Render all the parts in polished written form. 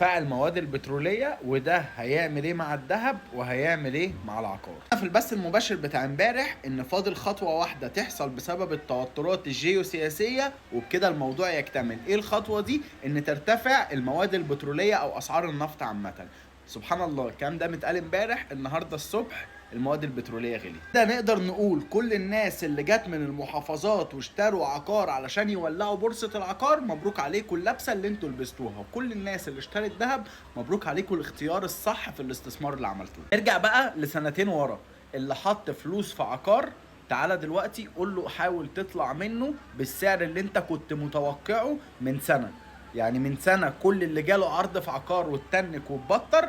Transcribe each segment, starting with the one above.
المواد البترولية، وده هيعمل ايه مع الذهب وهيعمل ايه مع العقار. في البث المباشر بتاع امبارح ان فاضل خطوة واحدة تحصل بسبب التوترات الجيوسياسية وبكده الموضوع يكتمل. ايه الخطوة دي؟ ان ترتفع المواد البترولية او اسعار النفط عامة. سبحان الله، الكلام ده متقال امبارح، النهارده الصبح المواد البتروليه غلي. ده نقدر نقول كل الناس اللي جت من المحافظات واشتروا عقار علشان يولعوا بورصه العقار، مبروك عليكم اللبسه اللي انتوا لبستوها. وكل الناس اللي اشترت ذهب، مبروك عليكم الاختيار الصح في الاستثمار اللي عملتوه. ارجع بقى لسنتين ورا، اللي حط فلوس في عقار تعالى دلوقتي قول له حاول تطلع منه بالسعر اللي انت كنت متوقعه من سنه. يعني من سنه كل اللي جاله عرض في عقار واتنك واتبطر،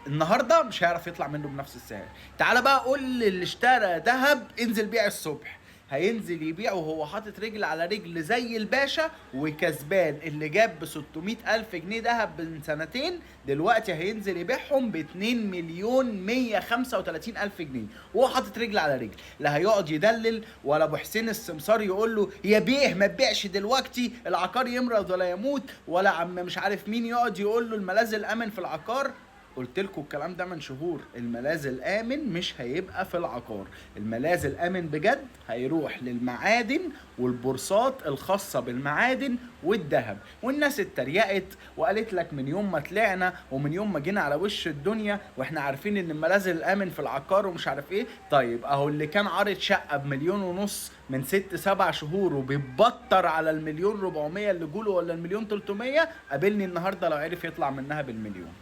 النهارده مش هيعرف يطلع منه بنفس السعر. تعالى بقى قول للي اشترى ذهب انزل بيع الصبح، هينزل يبيع وهو حاطط رجل على رجل زي الباشا وكسبان. اللي جاب ب 600 ألف جنيه ذهب من سنتين دلوقتي هينزل يبيعهم ب 2 مليون 135 ألف جنيه وهو حاطط رجل على رجل. لا هيقعد يدلل ولا ابو حسين السمسار يقول له يا بيه ما تبيعش دلوقتي العقار يمرض ولا يموت، ولا عم مش عارف مين يقعد يقول له الملاذ الامن في العقار. قلت لكم الكلام ده من شهور، الملاذ الامن مش هيبقى في العقار. الملاذ الامن بجد هيروح للمعادن والبورصات الخاصه بالمعادن والذهب. والناس اتريقت وقالت لك من يوم ما طلعنا ومن يوم ما جينا على وش الدنيا واحنا عارفين ان الملاذ الامن في العقار ومش عارف ايه. طيب اهو اللي كان عارض شقه بمليون ونص من 6 7 شهور وبيبطر على المليون 400 اللي جوله ولا المليون 300، قابلني النهارده لو عرف يطلع منها بالمليون.